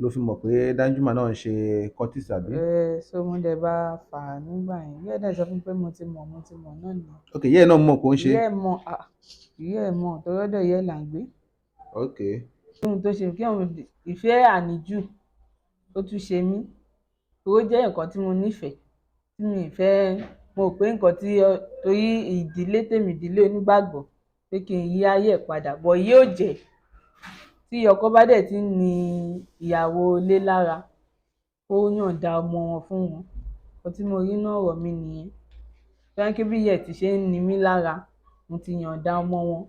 ló fi mọ̀ pé Danjuma náà ń ṣe Curtis àbí? So mo dẹ̀ bá fà á nígbà yẹn. Ìyá ẹ̀ dẹ̀ sọ fún mi pé mo ti mọ̀ náà nìyẹn. Ok, ìyá ẹ̀ náà mọ̀ pé ó ń ṣe. Ìyá ẹ̀ mọ̀ torí ọ̀dọ̀ ìyá ẹ̀ là ń gbé. Ok. Ohun tó ṣe kí òun ìfẹ́ àníjù ó tún ṣe mí. Ó jẹ́ nǹkan tí mo nífẹ̀ẹ́ tí mi ì fẹ́. Mo rò pé nǹkan tí torí ìdílé tèmi ìdílé onígbàgbọ́ pé kí n yí ayé ẹ̀ padà bọ̀ yóò jẹ́ tí ọkọ bá dẹ̀ ti ń ni ìyàwó ilé lára ó yọ̀ǹda ọmọ wọn fún wọn. Nǹkan tí mo rí nínú ọ̀rọ̀ mi nìyẹn. Fẹ́ kí bí ìyá ẹ̀ ti ṣe ń ni mí lára mo ti yọ̀ǹda ọmọ wọn.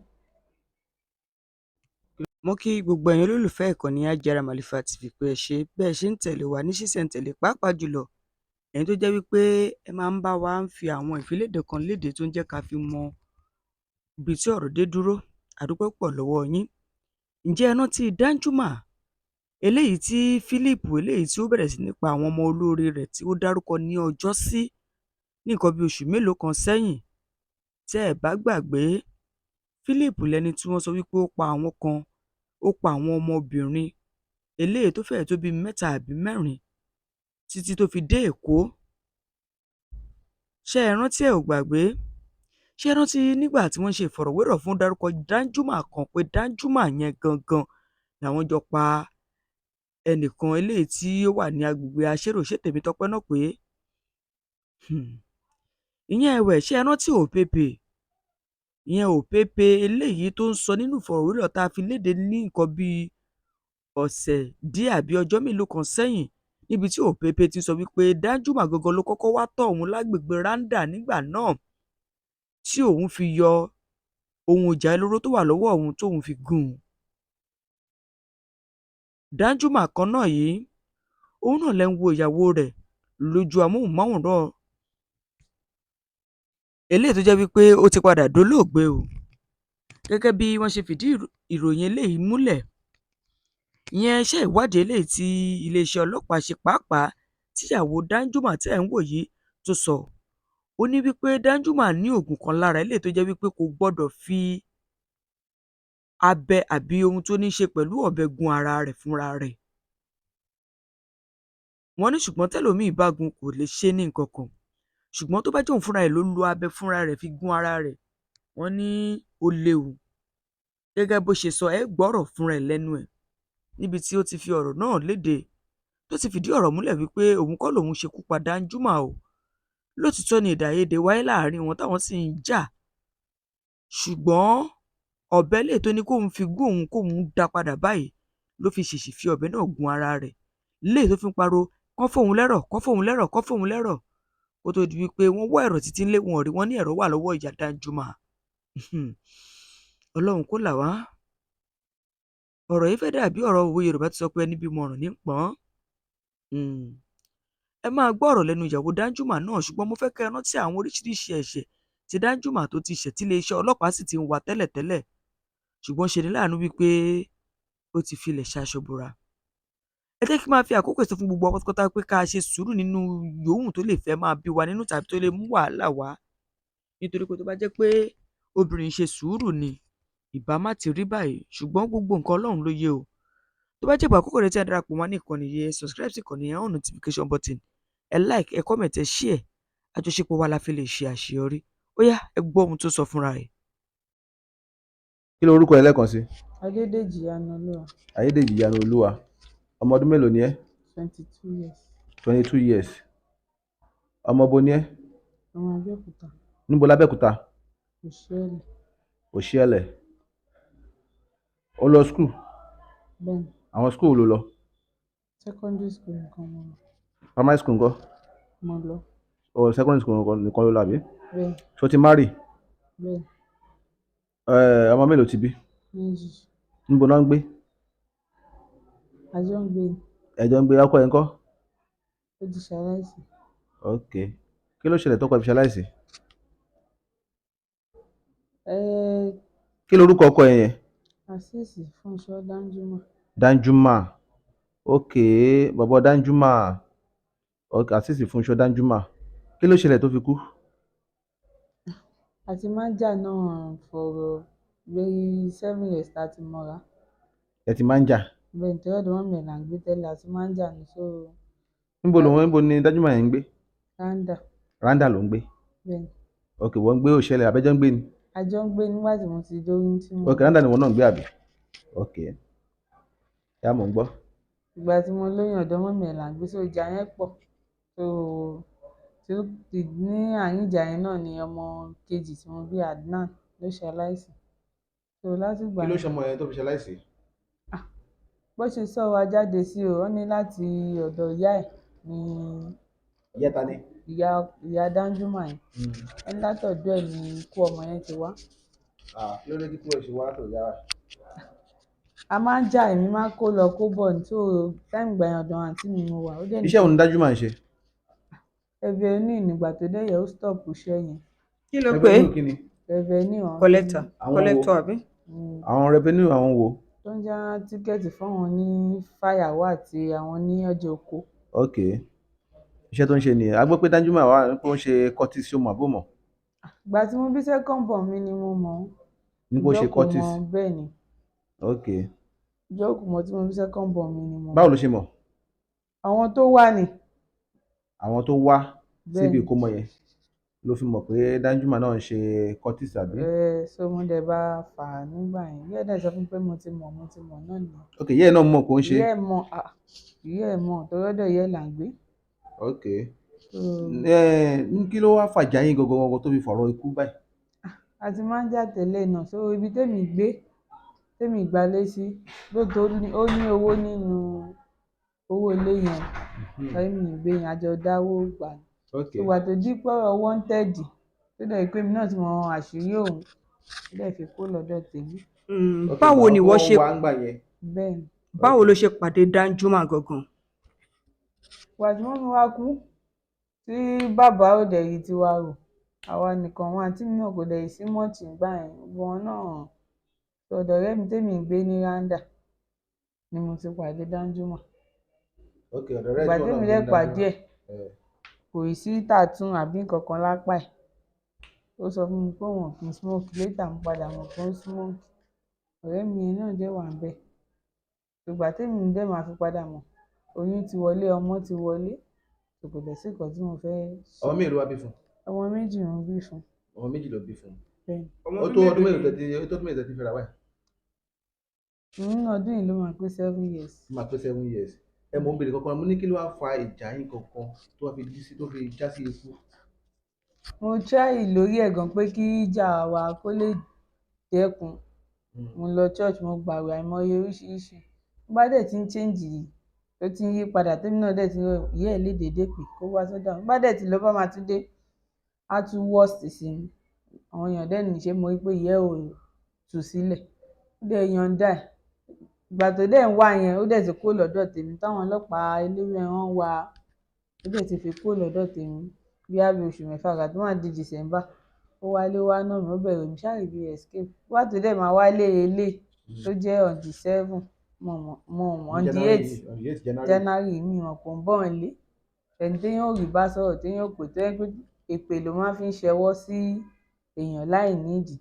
Mo kí gbogbo ẹ̀yin olólùfẹ́ ìkànnì Hajara Malifa TV pé ẹ ṣé bẹ́ẹ̀ ṣe ń tẹ̀lé wa ní ṣísẹ̀ntẹ̀lé pàápàá jùlọ ẹ̀yin tó jẹ́ wípé ẹ máa ń bá wa ń fi àwọn ìfiléde kan léde tó ń jẹ́ ká fi mọ ibi tí ọ̀rọ̀ dé dúró. A dúpẹ́ púpọ̀ lọ́wọ́ yín. Ǹjẹ́ ẹ rántí Danjuma eléyìí tí Philip eléyìí tí ó bẹ̀rẹ̀ sí ní pa àwọn ọmọ olóore rẹ̀ tí ó dárúkọ ní ọjọ́sí ní nǹkan bí oṣù mélòó kan sẹ́yìn? Tẹ́ ẹ bá gbàgbé, Philip lẹni tí wọ́n sọ wípé ó pa àwọn ọmọbìnrin eléyìí tó fẹ́ẹ̀ tó bí 3 àbí 4 títí tó fi dé Èkó. Ṣé ẹ rántí ẹ ò gbàgbé? Ṣé ẹ rántí nígbà tí wọ́n ṣe ìfọ̀rọ̀wérọ̀ fún dárúkọ Danjuma kan pé Danjuma yẹn gangan làwọn jọ pa ẹnìkan eléyìí tí ó wà ní agbègbè Aṣérò ṣé Tèmítọ́pẹ́ náà pé? Ìyẹn ẹ̀wẹ̀ ṣé ẹ rántí Òpépè? Ìyẹn Òpépè eléyìí tó ń sọ nínú ìfọ̀rọ̀wérọ̀ tá a fi léde ní nǹkan bí ọ̀sẹ̀ díẹ̀ àbí ọjọ́ mélòó kan sẹ́yìn níbi tí Òpépè ti sọ wípé Danjuma gangan ló kọ́kọ́ wá tọ̀ òun lágbègbè Randa nígbà náà tí òun fi yọ ohun ìjà olóró tó wà lọ́wọ́ òun tóun fi gún un. Danjuma kan náà yìí òun náà lẹ́ ń wo ìyàwó rẹ̀ lójú amóhùnmáwòrán eléyìí tó jẹ́ wípé ó ti padà dolóògbé o. Gẹ́gẹ́ bí wọ́n ṣe fìdí ìròyìn eléyìí múlẹ̀, ìyẹn iṣẹ́ ìwádìí eléyìí tí iléeṣẹ́ ọlọ́pàá ṣe pàápàá tíyàwó Danjuma tẹ́ ẹ̀ ń wò yìí tó sọ. Ó ní wípé Danjuma ní oògùn kan lára eléyìí tó jẹ́ wípé kò gbọ́dọ̀ fi abẹ àbí ohun tó ní ṣe pẹ̀lú ọ̀bẹ gún ara rẹ̀ fúnra rẹ̀. Wọ́n ní ṣùgbọ́n tẹ́lòmíì bá gún kò lè ṣe ní nǹkan kan. Ṣùgbọ́n tó bá jẹ́ òun fúnra rẹ̀ ló lo abẹ fúnra rẹ̀ fi gún ara rẹ̀, wọ́n ní ó léwu. Gẹ́gẹ́ bó ṣe sọ ẹ́ gbọ́rọ̀ fúnra ẹ̀ lẹ́nu ẹ̀ níbi tí ó ti fi ọ̀rọ̀ náà léde tó ti fìdí ọ̀rọ̀ múlẹ̀ wípé òun kọ́ lòun ṣekú pa Danjuma o. Lótìítọ́ ni èdèàìyedè wáyé láàrin wọn táwọn sì ń jà. Ṣùgbọ́n ọ̀bẹ eléyìí tó ní kóun fi gún òun kóun dá padà báyìí ló fi ṣèṣì fi ọ̀bẹ náà gún ara rẹ̀. Léyìí tó fi ń pariwo kán fóun lẹ́rọ̀ kán fóun lẹ́rọ̀ kán fóun lẹ́rọ̀. Kó tó di wípé wọ́n wá ẹ̀rọ̀ títí ńlé wọn ò rí, wọ́n ní ẹ̀rọ̀ wà lọ́wọ́ ìyá Danjuma. Ọlọ́run kó là wá. Ọ̀rọ̀ yìí fẹ́ dàbí ọ̀rọ̀ òwe Yorùbá ti sọ pé ẹni bímọ ọ̀ràn ní pọ́n. Ẹ máa gbọ́ ọ̀rọ̀ lẹ́nu ìyàwó Danjuma náà ṣùgbọ́n mo fẹ́ kẹ́ ẹ rántí àwọn oríṣiríṣi ẹ̀ṣẹ̀ tí Danjuma tó ti ṣẹ̀ tí iléeṣẹ́ ọlọ́pàá sì ti ń wá tẹ́lẹ̀tẹ́lẹ̀. Ṣùgbọ́n ṣe ni láàánú wípé ó ti filẹ̀ ṣaṣọbora. Ẹ jẹ́ kí n máa fi àkókò sọ fún gbogbo pátápátá pé ká ṣe sùúrù nínú yòówù tó lè fẹ́ máa bí wa nínú tàbí tó lè mú wàhálà wá. Nítorí pé tó bá jẹ́ pé obìnrin ṣe sùúrù ni ìbá má ti rí báyìí ṣùgbọ́n gbogbo nǹkan Ọlọ́run ló yé o. Tó bá jẹ́ ìgbà àkọ́kọ́ rẹ tí a darapọ̀ mọ́ ní ìkànnì yẹn, subscribe sí ìkànnì yẹn, on notification button, ẹ like, ẹ comment, ẹ share. Àjọṣepọ̀ wa la fi lè ṣe àṣeyọrí. Ó yá ẹ gbọ́ ohun tó sọ fúnra rẹ̀. Kí lorúkọ ẹ lẹ́ẹ̀kan sí? Ayédèjì Ànàolúwa. Ayédèjì Ànàolúwa. Ọmọ ọdún mélòó ni ẹ́? 22 years. 22 years. Ọmọ bo ni ẹ́? Ọmọ Abẹ́òkúta. Níbo lábẹ́òkúta? Òṣìẹ̀lẹ̀. Òṣìẹ̀lẹ̀. Ó lọ school? Bẹ́ẹ̀ni. Àwọn school wo lo lọ? Secondary school nìkan mo lọ. Primary school ńkọ́? Mo lọ. Secondary school nìkan ló lọ àbí? Bẹ́ẹ̀ni. Ṣé o ti marry? Bẹ́ẹ̀ni. Ọmọ mélòó ti bí? 2. Níbo náà ń gbé? A jọ ń gbé ni. Ẹ jọ ń gbé, ọkọ ẹ̀ ńkọ́? Ó ti ṣaláìsí. Ok. Kí ló ṣẹlẹ̀ tọ́kọ ẹ̀ fi ṣaláìsí? Kí lorúkọ ọkọ ẹ̀ yẹn? Azeez Fúnṣọ́ Danjuma. Danjuma. Ok, bọ̀bọ̀ Danjuma. Ok, Azeez Fúnṣọ́ Danjuma. Kí ló ṣẹlẹ̀ tó fi kú? Àti máa ń jà náà for bíi 7 years tá a ti mọ́ra. Ẹ ti máa ń jà? bẹ́ẹ̀ ni torí ọ̀dọ̀ mọ́mì ẹ̀ là ń gbé tẹ́lẹ̀ a ti máa ń jà ní so níbo ni Danjuma yẹn ń gbé? ráńdà Rwanda ló ń gbé. bẹ́ẹ̀ ni Ok, wọ́n ń gbé Òṣèlè àbẹ́jọ́ ń gbé ni? a jọ ń gbé nígbà tí mo ti dóyún tí mo Ok, Rwanda ni wọ́n náà ń gbé àbí? Ok, yá mò ń gbọ́. ìgbà tí mo lóyún ọ̀dọ̀ mọ́mì ẹ̀ là ń gbé so ìjà yẹn pọ̀ so tí ó ti ní àárín ìjà yẹn náà ni ọmọ kejì tí mo bí Adnan ló ṣaláìsí so látìgbà Kí ló yẹn ṣe ọmọ yẹn tó fi ṣe aláìsí? bó ṣe sọ wa jáde sí o ó ní láti ọ̀dọ̀ ìyá ẹ̀ ní Ìyá ta ni? ìyá Danjuma yẹn ó ní látọ̀dọ̀ ẹ̀ ní ikú ọmọ yẹn ti wá Kí ló dé kí kúrò ṣe wá tó yára? a máa ń jà èmi máa kó lọ kó bọ̀ ní tó táìmù ìgbà yẹn ọ̀dọ̀ àǹtí mi mo wà ó dẹ̀ ní Iṣẹ́ wo ni Danjuma ń ṣe? revenue nígbà tó dẹ̀ yẹ ó stop iṣẹ́ yẹn kí ló pé Revenue kí ni? revenue ọ̀hún collector Àwọn collector wo? àbí. Àwọn revenue àwọn wo? tó ń já tíkẹ́ẹ̀tì fáwọn ní fàyàwó àti àwọn ní ọjà oko Ok, iṣẹ́ tó ń ṣe nìyẹn. A gbọ́ pé Danjuma wà pé ó ń ṣe Curtis ṣó mọ̀ àbó mọ̀? ìgbà tí mo bí second born mi ni mo mọ̀ ọ́n Ní kó ṣe ìjọ́ kò Curtis. mọ̀ bẹ́ẹ̀ ni Ok, ìjọ́ kò mọ̀ tí mo bí second born mi ni mo mọ̀ báwo ló ṣe mọ̀? àwọn tó wà ní Àwọn tó wá bẹ́ẹ̀ síbi ni ìkómọ yẹn ló fi mọ̀ pé Danjuma náà ń ṣe Curtis àbí? so mo dẹ̀ bá fà á nígbà yẹn ìyá ẹ̀ dẹ̀ sọ fún mi pé mo ti mọ̀ náà nìyẹn Ok, ìyá ẹ̀ náà mọ̀ kó ń ṣe. ìyá ẹ̀ mọ̀ torí ọ̀dọ̀ ìyá ẹ̀ là ń gbé Ok, so kí ló wá fàjà yín gangan tó fi fọ̀rọ̀ ikú báyìí? a ti máa ń jà tẹ́lẹ̀ náà so ibi tèmi gbalé sí lóòótọ́ ó ní owó nínú owó ilé yẹn tèmi ìgbé yẹn àjọ dáwó gbà ní Ok, ìgbà tó dí pọ̀rọ̀ wanted tó dẹ̀ pé mi náà ti mọ àṣírí òun ó dẹ̀ fi kó lọ́dọ̀ tèmi ok, báwo ni àwọn wọ́n tó ṣe wá ń gbà yẹn. bẹ́ẹ̀ ni báwo ló ṣe pàdé Danjuma gangan. ìgbà tí wọ́n mú wa kú tí bàbá ò dẹ̀ yìí ti wá rò àwa nìkan wọn àti mi náà kò dẹ̀ yìí sí mọ́ọ̀tì gbà yẹn wọn náà ọ̀dọ̀ ọ̀rẹ́ mi tèmi ń gbé ní Rwanda ni mo ti pàdé Danjuma Ok, ọ̀dọ̀ rẹ̀ ìgbà tí wọ́n náà tèmi ń dẹ̀ gbé pàdé Danjuma. ẹ̀ kò ì sí tàtún àbí nǹkan kan lápá ẹ̀ ó sọ fún mi pé òun kì í smoke later mo padà mọ̀ pé ó smoke ọ̀rẹ́ mi yẹn náà dẹ̀ wà ń bẹ̀ ìgbà tèmi dẹ̀ máa fi padà mọ̀ oyún ti wọlé ọmọ ti wọlé kò dẹ̀ sí nǹkan tí mo fẹ́ ṣe Ọmọ mélòó ló wá bí fún? ọmọ méjì ń bí fún Ọmọ méjì ló bí fún. bẹ́ẹ̀ ni Ó tó ọdún mélòó tẹ́tí fẹ́ra wáyé? nínú ọdún yìí ló máa pé 7 years Ó máa pé 7 years. Ẹ mọ̀ ń bèrè kankan, mo ní kí ló wá fa ìjà yín kankan tó fi já sí ikú? mo try lórí ẹ̀ gan pé kí ìjà wa kó lè dẹ́kun mo lọ church mo gbààwẹ̀ àìmọye oríṣiríṣi tó bá dẹ̀ ti ń change yìí tó ti ń yí padà tèmi náà dẹ̀ ti ń ìyá ẹ̀ lè dédé pé kó wá sọ́dọ̀ àwọn bá dẹ̀ ti lọ bá máa tún dé á tún worst sí ni àwọn èèyàn dẹ̀ ní ṣe mo rí pé ìyá ẹ̀ ò tú sílẹ̀ ó dẹ̀ yọ̀ǹda ẹ̀ ìgbà tó dẹ̀ ń wá yẹn ó dẹ̀ ti kó lọ́dọ̀ tèmi táwọn ọlọ́pàá eléwé wọn wá ó dẹ̀ ti fi kó lọ́dọ̀ tèmi bí á bí oṣù mẹ́fà àgbà tó máa di December ó wálé wá náà mi ó bẹ̀rẹ̀ mi ṣáà rí bí escape wá tó dẹ̀ máa wálé ilé tó jẹ́ on the 7 on the 8 January mi wọn kò ń bọ̀ nílé ẹni téèyàn ò rí bá sọ̀rọ̀ téèyàn ò pè tó yẹ pé èpè ló máa fi ń ṣẹwọ́ sí èèyàn láì nídìí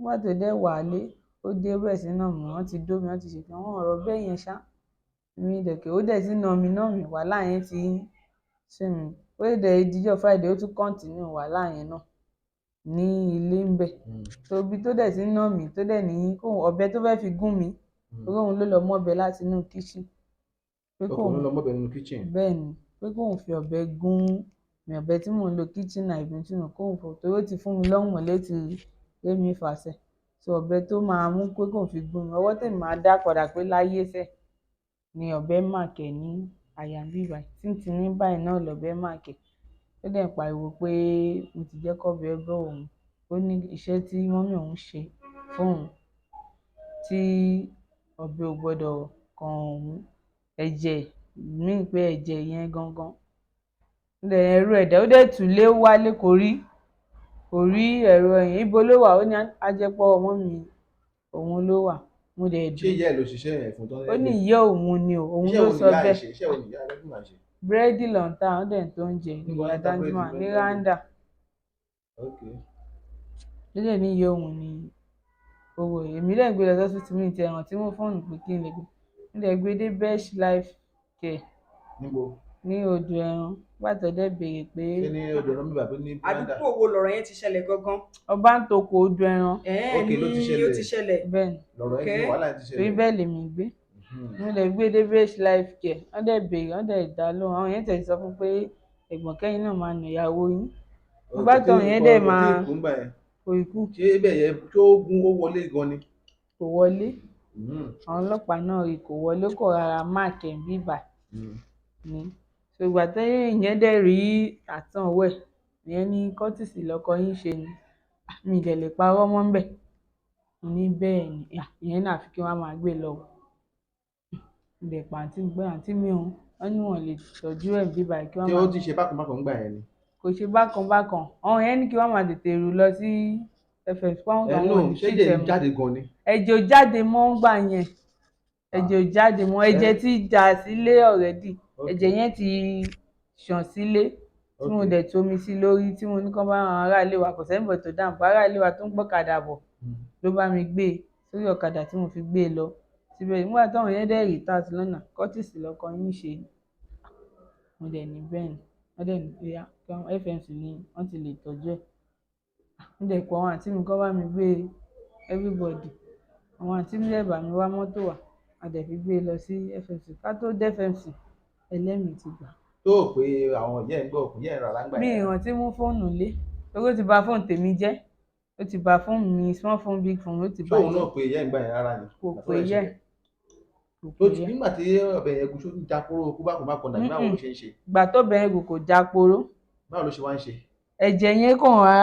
wá tó dẹ̀ wálé ó dé bẹ́ẹ̀ sí náà mi wọ́n ti dó mi wọ́n ti ṣètò àwọn ọ̀rọ̀ bẹ́ẹ̀ yẹn ṣá mi dẹ̀kẹ̀ ó dẹ̀ sí náà mi wàhálà yẹn ti ṣe mi ó dẹ̀ ìdíjọ́ Friday ó tún continue wàhálà yẹn náà ní ilé ń bẹ̀ tóbi tó dẹ̀ sí náà mi tó dẹ̀ ní ọ̀bẹ tó fẹ́ fi gún mi torí òun ló lọ mọ́bẹ láti inú kitchen pé Ọkùnrin ló lọ mọ́bẹ nínú kitchen. bẹ́ẹ̀ ni pé kóun fi ọ̀bẹ gún mi ọ̀bẹ tí mò ń lo kitchen knife tí mo kóun fọ torí ó ti fún mi lọ́hùn létí lémi fàṣẹ so ọ̀bẹ tó máa mú pé kóun fi gún mi ọwọ́ tèmi máa dá padà pé láyé fẹ́ ni ọ̀bẹ màkẹ́ ní àyà bíbá tí ní báyìí náà lọ̀bẹ màkẹ́ ó dẹ̀ pariwo pé mo ti jẹ́ kọ́bẹ bọ́ òun ó ní iṣẹ́ tí mọ́mì òun ṣe fóun tí ọ̀bẹ ò gbọ́dọ̀ kan òun ẹ̀jẹ̀ mí pé ẹ̀jẹ̀ yẹn gangan ẹ̀rọ ẹ̀dá ó dẹ̀ tún lé wálé kò rí ẹ̀rọ ẹ̀yìn ibo ló wà ó ní ajẹ́pọ̀ ọmọ mi òun ló wà mo dẹ̀ Ṣé ìyá ẹ̀ ló ṣiṣẹ́ yẹn fún tán? ó ní ìyá òun ni òun ló sọ bẹ́ẹ̀ Iṣẹ́ wo ni ìyá rẹ̀ máa ṣe? búrẹ́dì lọ́ntà ó dẹ̀ tó ń jẹ ìyá Danjuma ní Rwanda lóde ní iye òun ni owó èmi dẹ̀ gbé lọ sọ́sítì mi ti ẹ̀ràn tí mo fóònù pé kí n lè gbé mo dẹ̀ gbé dé Best Life Care níbo ní odò ẹran nígbà tó dẹ̀ béèrè pé ṣé ní odò ọ̀nà mi bàbá ní pàdà àdúgbò wo lọ̀rọ̀ yẹn ti ṣẹlẹ̀ gangan? ọba ń toko odò ẹran Ok, ló ti ní ó ti ṣẹlẹ̀. bẹ́ẹ̀ ni lọ̀rọ̀ ẹ ti Okay. wàhálà ẹ ti torí ṣẹlẹ̀. bẹ́ẹ̀ lèmi gbé mo dẹ̀ gbé dé Best Life Care wọ́n dẹ̀ béèrè wọ́n dẹ̀ dá lóhùn àwọn yẹn tẹ̀ sọ fún pé ẹ̀gbọ́n kẹ́yìn náà máa nà ìyàwó yín bá tọ̀ yẹn dẹ̀ máa kò ń gbà yẹn kò ikú ṣé ibẹ̀ yẹn tó gun ó wọlé gan ni. kò wọlé àwọn ọlọ́pàá náà rí kò wọlé kò rárá máàkì ẹ̀ bíbà ni ṣùgbọ́n tẹ́yìn ìyẹn dẹ̀ rí àtànwẹ̀ ìyẹn ní Curtis lọ́kọ yín ṣe ni mi ì dẹ̀ lè parọ́ mọ́ ńbẹ̀ mo ní bẹ́ẹ̀ ni ìyẹn náà àfi kí wọ́n máa gbé lọ mo dẹ̀ pa àǹtí mi pé àǹtí mi òun wọ́n ní wọn lè tọ́jú ẹ̀ bíbà kí wọ́n ṣé máa ó ti ṣe bákan bákan ń gbà yẹn ni. kò ṣe bákan bákan àwọn yẹn ní kí wọ́n máa tètè rù lọ sí ffs fáwọn ẹ àwọn lóun ṣé olùṣètẹ̀ jẹ́ mọ́ jáde gan ni. ẹ̀jẹ̀ ò jáde mọ́ ń gbà yẹn ẹ̀jẹ̀ ò jáde mọ́ ẹ̀jẹ̀ ti jà sílé already ẹ̀jẹ̀ yẹn ti ṣàn sílé tí mo dẹ̀ tomi sí lórí tí mo ní kán bá àwọn aráalé wa kò sẹ́yìn bọ̀ tó dáhùn bá aráalé wa tó ń gbọ́kadà bọ̀ ló bá mi gbé e sórí ọ̀kadà tí mo fi gbé e lọ síbẹ̀ nígbà táwọn yẹn dẹ̀ rí tààtì lọ́nà Curtis lọ́kọ yín ṣe mo dẹ̀ ní bẹ́ẹ̀ ni wọ́n dẹ̀ ní pé FMC ni wọ́n ti lè tọ́jú ẹ̀ mo dẹ̀ pọ̀ àwọn àǹtí mi kán bá mi gbé everybody àwọn àǹtí mi dẹ̀ bá mi wá mọ́tò wá a dẹ̀ fi gbé e lọ sí FMC ká tó dé FMC ẹlẹ́mìí ti gbà. tó o pé àwọn ìyá ẹ̀ ń gbọ́ òkú ìyá ẹ̀ rà láǹgbà mi yẹn. ìrántí mú fóònù lé torí ó ti bà fóònù tèmi jẹ́ ó ti bà fóònù mi small phone big phone ó ti bà tóun jẹ́ náà pé ìyá ẹ̀ ń gbà yẹn rárá ni. kò pé yẹ kò tó pé ti yẹ nígbà tí ọbẹ̀ yẹn gúnṣó ń jakoro kú bákan bákan dàbí báwo ló ṣe ń ṣe ìgbà tó bẹ̀rẹ̀ kò já poró báwo ló ṣe wá ń ṣe. ẹ̀jẹ̀ yẹn kàn á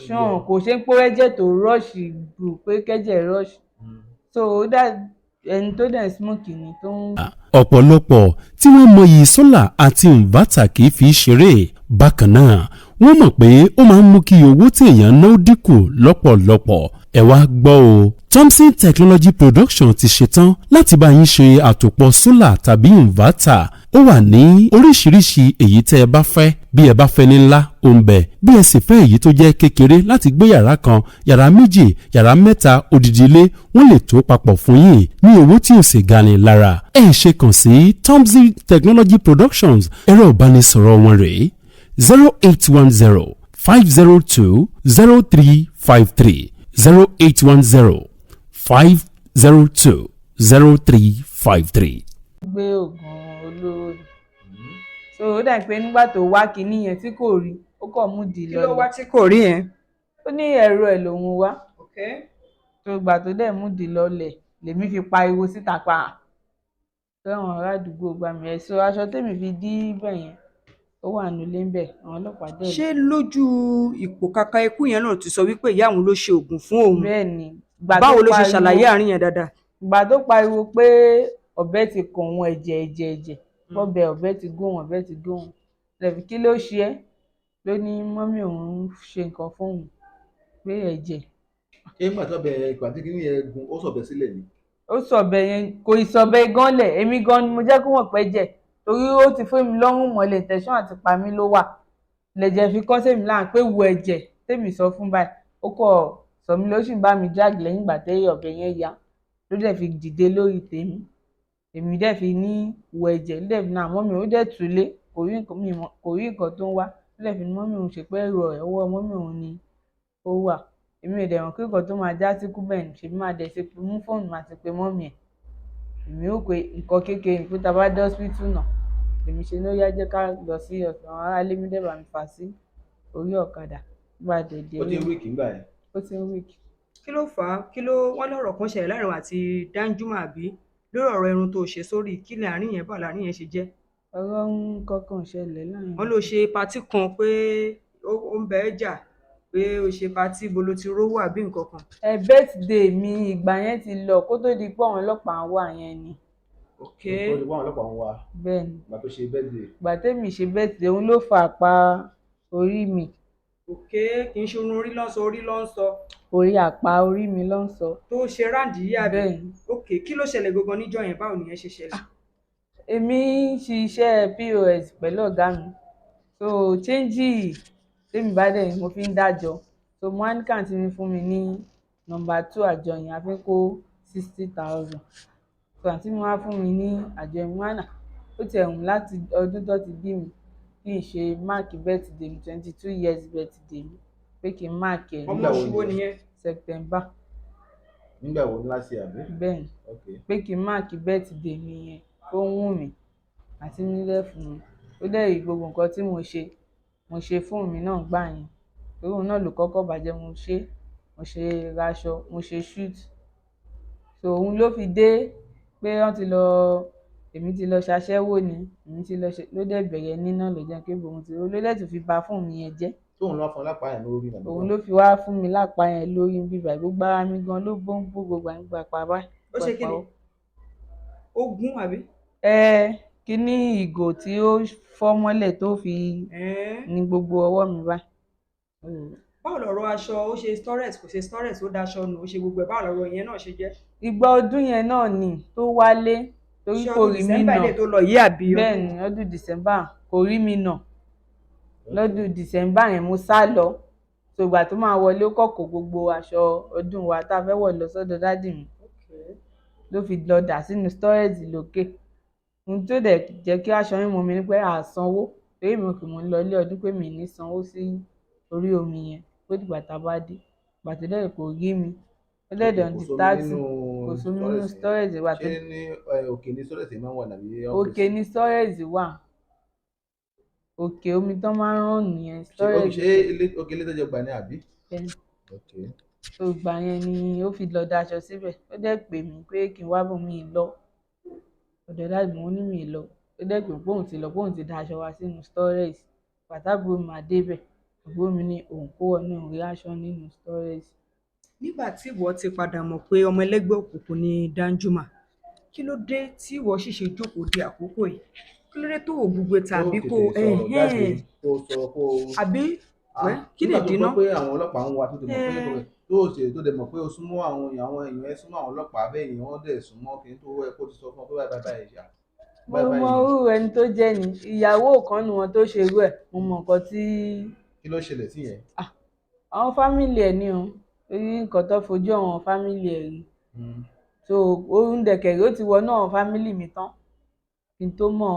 ṣàn kò ṣe ń pé ẹ̀jẹ̀ tó rọ́ọ̀ṣì gbù pé kẹ́jẹ̀ rọ́ọ̀ṣì so ẹni tó dẹ̀ smoke ni tó ń. ọ̀pọ̀lọpọ̀ tí wọ́n mọyì sólà àti inverter kì í fi ṣeré bákan náà wọ́n mọ̀ pé ó máa ń mú kí owó tí èèyàn ná dínkù lọ́pọ̀lọpọ̀ ẹ wá gbọ́ o Thompson Technology Production ti ṣetán láti bá yín ṣe àtòpọ̀ sólà tàbí inverter ó wà ní oríṣiríṣi èyí tẹ́ ẹ bá fẹ́ bí ẹ bá fẹ́ ní ńlá ó ń bẹ bí ẹ sì fẹ́ èyí tó jẹ́ kékeré láti gbé yàrá kan yàrá méjì yàrá mẹ́ta odidi ilé wọ́n lè tó papọ̀ fún yín ní owó tí ò sì gani lára ẹ ṣe kàn sí Thompson Technology Productions ẹ̀rọ ìbánisọ̀rọ̀ wọn rèé 0810-502-0353 0810-502-0353. gbé oògùn olóró ni so ó dà pé nígbà tó wá kinní yẹn tí kò rí ó kàn mú di kí lọ ló wá tí kò rí yẹn? ó ní ẹ̀rọ ẹ̀ lòun wá tó gbà tó dẹ̀ mú di lọlẹ̀ lèmi fi pariwo síta pa fẹ́ràn ará àdúgbò gbà mí ẹ̀sọ́ aṣọ tèmi fi dí bẹ̀ yẹn ó wà nílé ń bẹ̀ àwọn ọlọ́pàá dẹ̀. ṣé lójú ipò kaka ikú yẹn náà ti sọ wípé ìyá òun ló ṣe oògùn fún òun? bẹ́ẹ̀ ni báwo ló ṣe ṣàlàyé àárín yẹn dáadáa? ìgbà tó pariwo pé ọ̀bẹ ti kàn òun ẹ̀jẹ̀ ọ̀bẹ ti gún òun lẹ́bi kí ló ṣe é ló ní mọ́mí òun ṣe nǹkan fóun pé ẹ̀jẹ̀. ṣé nígbà tó bẹ̀rẹ̀ ìgbà tí kìíní yẹn gun ó sọ̀bẹ̀ sílẹ̀ ni. ó sọ̀bẹ̀ yẹn kò ìsọ̀bẹ̀ gan lẹ̀ èmi gan ni mo jẹ́ kó wọ́n pẹ́ jẹ̀ torí ó ti fún mi lọ́rùn mọ́lẹ̀ tẹ̀sán àti pa mí ló wà lẹ̀jẹ̀ fi kọ́ sẹ́mi láàrín pé wo ẹ̀jẹ̀ tèmi sọ fún báyìí ó kọ̀ sọ mí ló sì ń bá mi jáde lẹ́yìn ìgbà tẹ́yẹ ọ̀bẹ yẹn ya ló dẹ̀ fi dìde lórí tèmi èmi dẹ̀ fi ní wo ẹ̀jẹ̀ ló dẹ̀ fi náà mọ́mí ó dẹ̀ túlé kò rí nǹkan tó ń wá ló dẹ̀ fi ní mọ́mí òun ṣe pé ẹ̀rọ ọwọ́ mọ́mí òun ni ó wà èmi ò dẹ̀ mọ̀ pé nǹkan tó máa já sí kúbẹ̀ ní ṣèbí máa dẹ̀ ṣe pé mú fóònù máa ti pe mọ́mí ẹ̀ èmi ò pé nǹkan kékeré ní pé tá a bá dé hospital náà èmi ṣe ló yá jẹ́ ká lọ sí ọ̀sán àwọn aráalé mi dẹ̀ bá mi fà sí orí ọ̀kadà bá a dẹ̀ dé. ó ti ń wíìkì ńgbà yẹn. ó ti ń wíìkì. kí ló fà á wọ́n lọ́rọ̀ kan ṣẹlẹ̀ láàrin àti Danjuma àbí lórí ọ̀rọ̀ irun tó ṣe sórí kí ni àárín yẹn bá láàrin yẹn ṣe jẹ́? ọ̀rọ̀ ń kankan ṣẹlẹ̀ láàrin. wọ́n ló ṣe patí kan pé ó ń bẹ ẹ́ jà pé ó ṣe patí ibo ló ti rówó àbí nǹkan kan. birthday mi ìgbà yẹn ti lọ kó tó di pé àwọn ọlọ́pàá wà yẹn ni. ó di pé àwọn ọlọ́pàá ń wá. bẹ́ẹ̀ni ìgbà tó ṣe birthday. ìgbà tẹ́mi ṣe birthday òun ló fà pa orí mi. kì í ṣe orun orí ló ń sọ orí ló ń sọ. orí àpá orí mi ló ń sọ. tó ṣe ráǹdì yìí àbí. bẹ́ẹ̀ni. kí ló ṣẹlẹ̀ gangan níjọ́ yẹn báwo nìyẹn ṣe ṣẹlẹ̀? èmi ń ṣiṣẹ́ POS pẹ̀lú ọ̀gá mi so change tèmi bá dẹ̀ mo fi ń dájọ́ so mo á ní kàǹtí mi fún mi ní nọ́mbà 2 àjọ yẹn a fi ń kó 60,000 so àǹtí mi wá fún mi ní àjọyọ̀ wánà ó ti ẹ̀hún láti ọdún tó ti bí mi kí n ṣe máàkì birthday mi 22 years birthday mi pé kí n máàkì ẹ̀ ọmọ Nígbà wo oṣù wo nìyẹn? nìyẹn? September Nígbà wo ní láti àbí? bẹ́ẹ̀ ni Ok. pé kí n máàkì birthday mi yẹn ó wù mí àti nílẹ̀ fún mi ó dẹ̀ rí gbogbo nǹkan tí mo ṣe fún mi náà gbà yẹn torí òun náà ló kọ́kọ́ bàjẹ́ mo ṣe raṣọ mo ṣe shoot so òun ló fi dé pé wọ́n ti lọ èmi ti lọ ṣaṣẹ́wó ni èmi ti lọ ṣe ló dẹ̀ bẹ̀rẹ̀ níná ló jẹ́ pé òun ti ló dẹ̀ tún fi ba fún mi yẹn jẹ́ Tóun lọ́ fún lápá yẹn lórí nàbí òun ló fi wá fún mi lápá yẹn lórí bíbá gbogbo ara mi gan ló bó ń bó gbogbo àgbà pa báyìí. ó ṣe kí ni? ó gún àbí? kíní ìgò tí ó fọ́ mọ́lẹ̀ tó fi ní gbogbo ọwọ́ mi báyìí. báwo lọ̀rọ̀ aṣọ ó ṣe storage kò ṣe storage ó daṣọ nù ó ṣe gbogbo ẹ̀ báwo lọ̀rọ̀ yẹn náà ṣe jẹ́? ìgbà ọdún yẹn náà ni tó wálé torí kò rí mi nà December ilé tó lọ yìí àbí? bẹ́ẹ̀ ni ọdún December kò rí mi nà lọ́dún December yẹn mo sá lọ ṣùgbà tó máa wọlé ó kọ̀kọ̀ gbogbo aṣọ ọdún wa tá a fẹ́ wọ̀ lọ sọ́dọ̀ dádì mi ló fi lọ dà sínú storage lókè ohun tó dẹ̀ jẹ́ kí aṣọ yín mú mi ní pé àsanwó torí mi kò mọ̀ ń lọ ilé ọdún pé mi ní sanwó sí orí omi yẹn pé dìgbà tá a bá dé gbàtí lẹ́yìn kò rí mi ẹlẹ́dẹ̀ ọ̀dì táàtì kò sómi nínú storage wà tó ṣé ní òkè ní storage máa ń wà nàbí òkè ní storage wà òkè omi tó máa ń rán nìyẹn ṣé storage òkè ilé tó jẹ gbà ní àbí? bẹ́ẹ̀ Ok. tó gbà yẹn ni ó fi lọ daṣọ síbẹ̀ ó dẹ̀ pè mí pé kí n wá bọ̀ mí lọ ọ̀dọ̀ dáàbò mo ní mi lọ ó dẹ̀ pé bóun ti lọ bóun ti daṣọ wa sínú storage pàtàkì máa débẹ̀ àbúrò mi ní òun kó wọnú ìwé aṣọ nínú storage. nígbà tí ìwọ ti padà mọ̀ pé ọmọ ẹlẹ́gbẹ́ òkùnkùn ni Danjuma kí ló dé tí ìwọ sì ṣe jókòó di àkókò yìí kí ló dé tó o gbogbo tàbí kó àbí kí lè dínà? nígbà tó gbọ́ pé àwọn ọlọ́pàá ń wá tó dẹ̀ mọ̀ pé tó dẹ̀ mọ̀ pé o súnmọ́ àwọn èèyàn ẹ súnmọ́ àwọn ọlọ́pàá bẹ́ẹ̀ ni wọ́n dẹ̀ súnmọ́ kí n tó ẹ kó ti sọ fún ọ pé báyìí ṣá. mo mọ irú ẹni tó jẹ́ ni ìyàwó kan nu wọn tó ṣe irú ẹ̀ mo mọ nǹkan tí. kí ló ṣẹlẹ̀ sí yẹn? àwọn fámìlì ẹ̀ ni o torí nǹkan tó fojú àwọn fámìlì ẹ̀ rí so òun dẹ̀kẹ̀rẹ́ ó ti wọnú àwọn fámìlì mi tán kí n tó mọ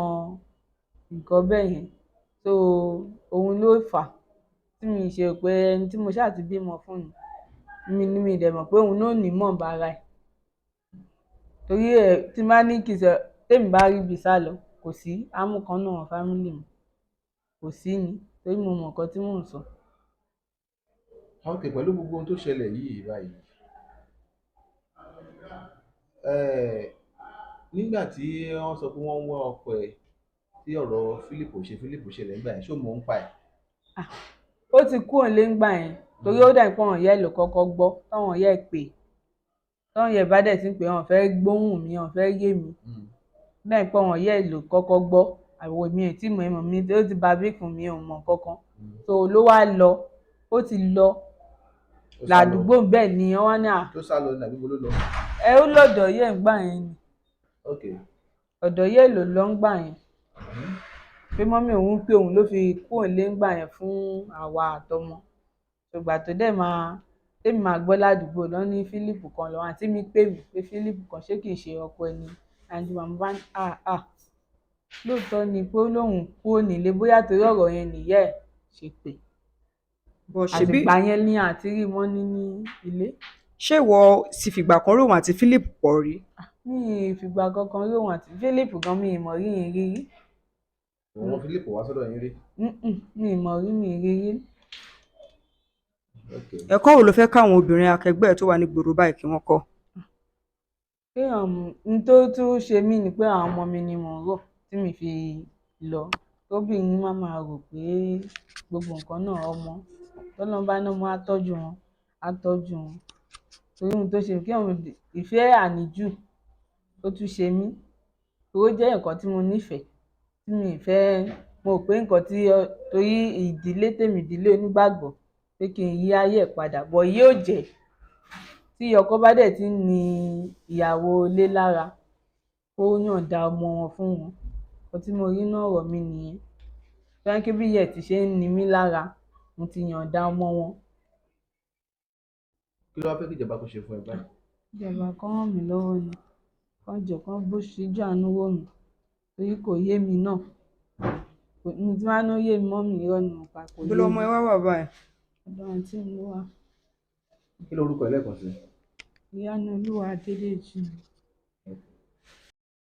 nǹkan bẹ́ẹ̀ yẹn so òun ló fà á tí mi ṣe pé ẹni tí mo ṣáà ti bímọ fún mi ni mi dẹ̀ mọ̀ pé òun náà ní mọ̀ bára ẹ̀ torí ẹ̀ tí má ní kì í sọ tèmi bá rí ibi sá lọ kò sí ámúkan náà fámìlì mi kò sí ni torí mo mọ̀ nǹkan tí mò ń sọ. ok pẹ̀lú gbogbo ohun tó ṣẹlẹ̀ yìí báyìí nígbà tí wọ́n sọ pé wọ́n ń wá ọkọ ẹ̀ tí ọ̀rọ̀ Philip ṣẹlẹ̀ nígbà yẹn ṣó mọ̀ ń pa ẹ̀? ó ti kú òun lé ńgbà yẹn torí ó dà pé àwọn ìyá ẹ̀ ló kọ́kọ́ gbọ́ táwọn ìyá ẹ̀ pè táwọn ìyá ẹ̀ bá dẹ̀ ti ń pè wọ́n fẹ́ gbóhùn mi wọ́n fẹ́ yé mi dà pé àwọn ìyá ẹ̀ ló kọ́kọ́ gbọ́ àwọn mi ò tí mọ̀ ẹ̀mọ̀ mi ó ti ba bí fún mi ò mọ̀ kankan so ló wá lọ ó ti lọ ládùúgbò bẹ́ẹ̀ ni wọ́n wá ní à. tó sá lọ ní àdúgbò ló lọ. ó lọ́dọ̀ yẹ̀ ń gbà yẹn ni ok ọ̀dọ̀ yẹ̀ ló lọ ń gbà yẹn pé mọ́mí òun pé òun ló fi kú òun lé ń gbà yẹn fún àwa àtọmọ ṣùgbà tó dẹ̀ máa tèmi máa gbọ́ ládùúgbò lọ ní Philip kan lọ àǹtí mi pè mí pé Philip kan ṣé kìí ṣe ọkọ ẹni Danjuma mo bá ní lóòótọ́ ni pé ó lóun kúrò nílé bóyá torí ọ̀rọ̀ yẹn nìyá ẹ̀ ṣe pé àtìgbà yẹn ní àti rí mọ́ ní ilé. ṣé ìwọ sì fìgbà kan róhùn àti Philip pọ̀ rí? mi ì fìgbà kankan róhùn àti Philip gan mi ì mọ̀ rí yẹn rírí. òun Philip wá sọ́dọ̀ yín rí? mi ì mọ̀ rí mi rírí. ẹ̀kọ́ wo ló fẹ́ káwọn obìnrin akẹgbẹ́ ẹ̀ tó wà ní gbòòrò báyìí kí wọ́n kọ́? n tó tún ṣe mí ni pé àwọn ọmọ mi ni mò ń rò tí mi fi lọ tóbìnrin má máa rò pé gbogbo nǹkan náà ọmọ tọ́lọ́n bá náà mọ́ á tọ́jú wọn torí ohun tó ṣe kí àwọn ìfẹ́ àníjù ó tún ṣe mí ó jẹ́ nǹkan tí mo nífẹ̀ẹ́ tí mi fẹ́ mo rò pé nǹkan tí torí ìdílé tèmi ìdílé onígbàgbọ́ pé kí n yí ayé ẹ̀ padà bọ̀ yóò jẹ́ tí ọkọ bá dẹ̀ ti ń ni ìyàwó ilé lára ó yọ̀ǹda ọmọ wọn fún wọn nǹkan tí mo rí náà ọ̀rọ̀ mi nìyẹn fẹ́ńkì bí yẹ̀ ti ṣe ń ni mí lára mo ti yọ̀ǹda ọmọ wọn. kí ló wá fẹ́ kí ìjọba kó ṣe fún ẹ báyìí? ìjọba kan ràn mí lọ́wọ́ ni kán jọ kán bó ṣíjú àánú wò mí torí kò yé mi náà mi tí wàá ní ó yé mi mọ́ mi irọ́ ni mo pa kò ibo yé lọmọ mi ẹ wá wà báyìí. ọ̀dọ̀ àǹtí mi ló wà kí lorúkọ ẹ lẹ́ẹ̀kan sí? Ìyáníolúwa Adédèjì.